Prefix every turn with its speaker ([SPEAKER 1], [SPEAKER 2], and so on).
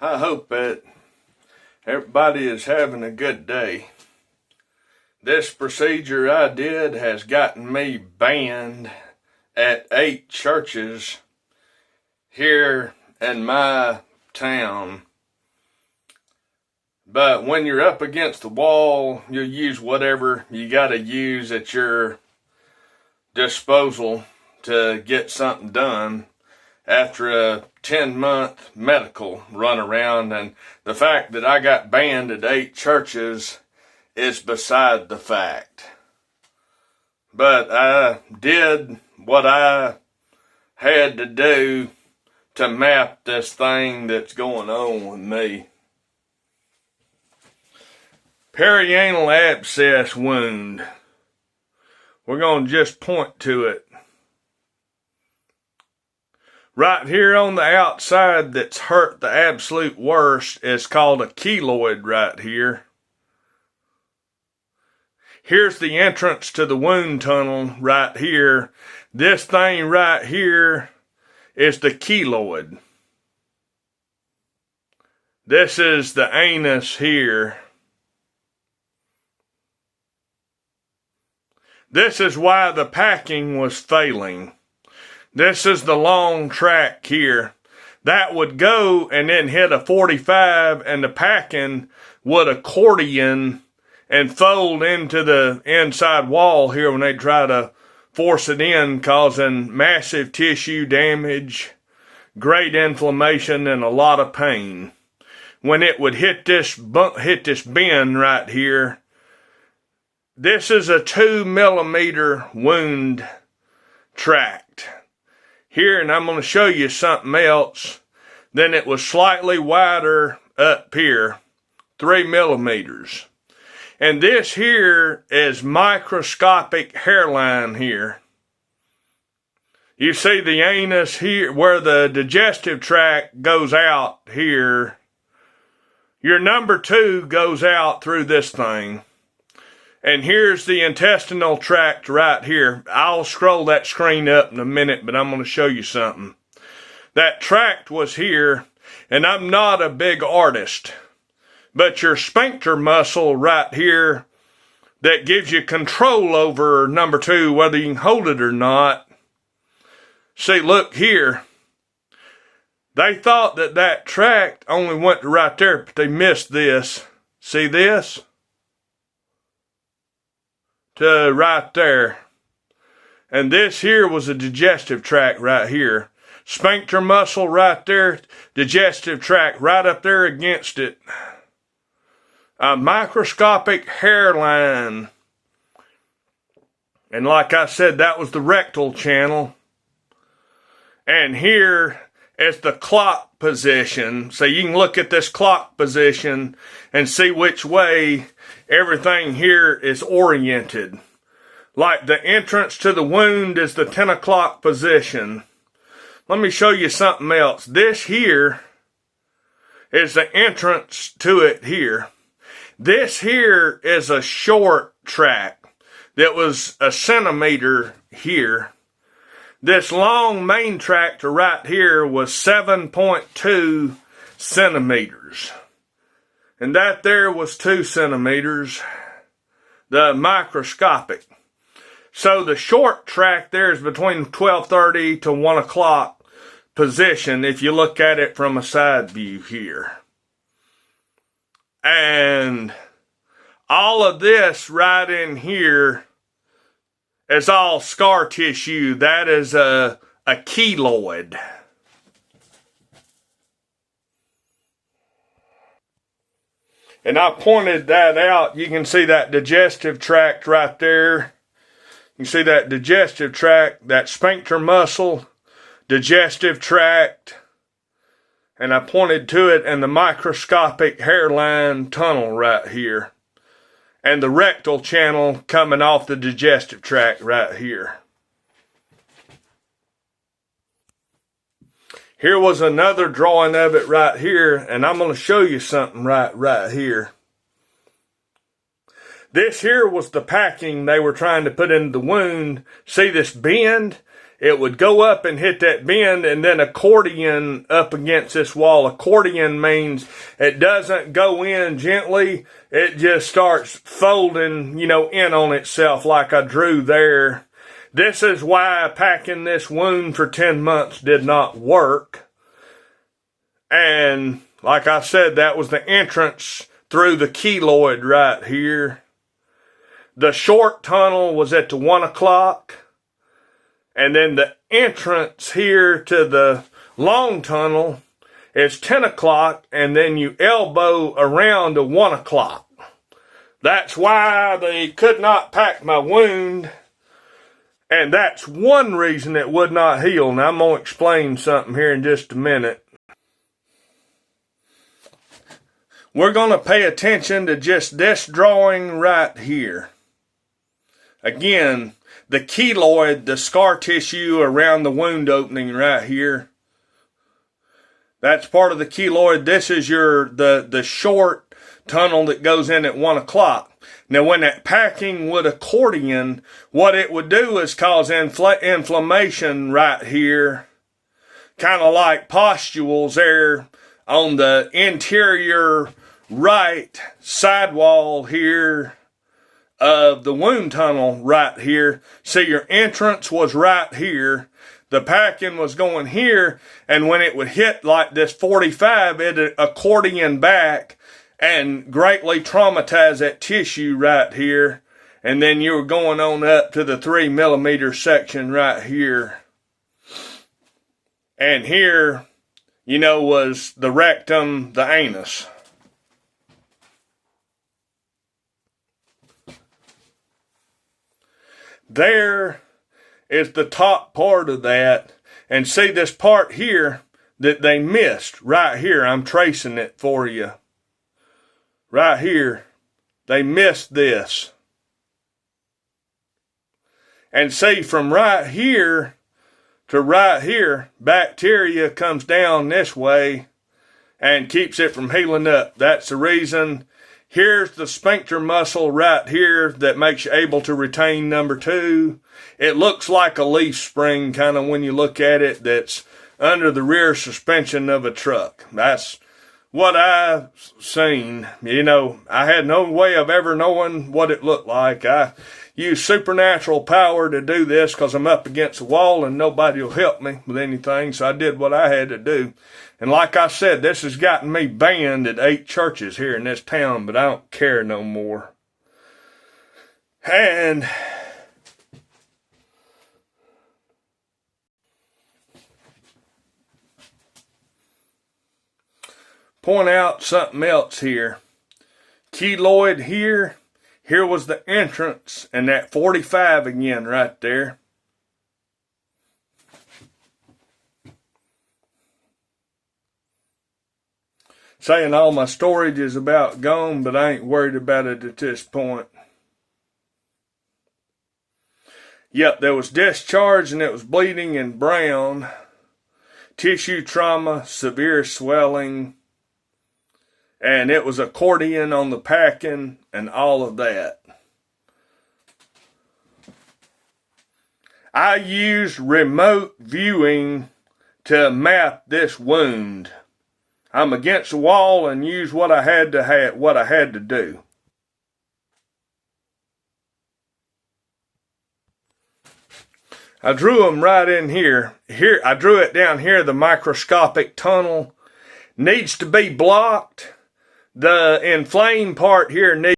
[SPEAKER 1] I hope that everybody is having a good day. This procedure I did has gotten me banned at 8 churches here in my town. But when you're up against the wall, you'll use whatever you gotta use at your disposal to get something done after a 10-month medical runaround, and the fact that I got banned at 8 churches is beside the fact. But I did what I had to do to map this thing that's going on with me. Perianal abscess wound. We're going to just point to it. Right here on the outside that's hurt the absolute worst is called a keloid right here. Here's the entrance to the wound tunnel right here. This thing right here is the keloid. This is the anus here. This is why the packing was failing. This is the long tract here. That would go and then hit a 45, and the packing would accordion and fold into the inside wall here when they try to force it in, causing massive tissue damage, great inflammation, and a lot of pain. When it would hit this bend right here, this is a 2 millimeter wound tract here, and I'm going to show you something else. Then it was slightly wider up here, 3 millimeters. And this here is microscopic hairline here. You see the anus here, where the digestive tract goes out here. Your number 2 goes out through this thing. And here's the intestinal tract right here. I'll scroll that screen up in a minute, but I'm going to show you something. That tract was here, and I'm not a big artist, but your sphincter muscle right here that gives you control over number 2, whether you can hold it or not. See, look here. They thought that tract only went to right there, but they missed this. See this? To right there. And this here was a digestive tract right here. Sphincter muscle right there, digestive tract right up there against it. A microscopic hairline. And like I said, that was the rectal channel. And here is the clock position. So you can look at this clock position and see which way everything here is oriented. Like the entrance to the wound is the 10 o'clock position. Let me show you something else. This here is the entrance to it here. This here is a short tract that was a centimeter here. This long main tract right here was 7.2 centimeters. And that there was 2 centimeters, the microscopic. So the short tract there is between 12:30 to 1 o'clock position if you look at it from a side view here. And all of this right in here is all scar tissue. That is a keloid. And I pointed that out. You can see that digestive tract right there. You can see that digestive tract, that sphincter muscle, digestive tract. And I pointed to it and the microscopic hairline tunnel right here. And the rectal channel coming off the digestive tract right here. Here was another drawing of it right here, and I'm going to show you something right here. This here was the packing they were trying to put into the wound. See this bend? it would go up and hit that bend and then accordion up against this wall. Accordion means it doesn't go in gently. It just starts folding, in on itself like I drew there. This is why packing this wound for 10 months did not work. And like I said, that was the entrance through the keloid right here. The short tunnel was at the 1 o'clock. And then the entrance here to the long tunnel is 10 o'clock. And then you elbow around to 1 o'clock. That's why they could not pack my wound. And that's one reason it would not heal. Now I'm going to explain something here in just a minute. We're going to pay attention to just this drawing right here. Again, the keloid, the scar tissue around the wound opening right here. That's part of the keloid. This is the short tunnel that goes in at 1 o'clock. Now, when that packing would accordion, what it would do is cause inflammation right here, kind of like pustules there on the interior right sidewall here of the wound tunnel right here. See, your entrance was right here. The packing was going here, and when it would hit like this 45, it accordion back and greatly traumatize that tissue right here. And then you were going on up to the 3 millimeter section right here. And here, was the rectum, the anus. There is the top part of that. And see this part here that they missed right here. I'm tracing it for you. Right here, they missed this. And see, from right here to right here, bacteria comes down this way and keeps it from healing up. That's the reason. Here's the sphincter muscle right here that makes you able to retain number 2. It looks like a leaf spring kind of when you look at it that's under the rear suspension of a truck. That's what I've seen. I had no way of ever knowing what it looked like. I used supernatural power to do this because I'm up against the wall and nobody will help me with anything, so I did what I had to do. And like I said, this has gotten me banned at 8 churches here in this town, but I don't care no more. And point out something else here. Keloid here. Here was the entrance, and that 45 again right there. Saying all my storage is about gone, but I ain't worried about it at this point. Yep, there was discharge and it was bleeding and brown. Tissue trauma, severe swelling. And it was accordion on the packing and all of that. I used remote viewing to map this wound. I'm against the wall and used what I had to do. I drew them right in here. Here, I drew it down here. The microscopic tunnel needs to be blocked. The inflamed part here needs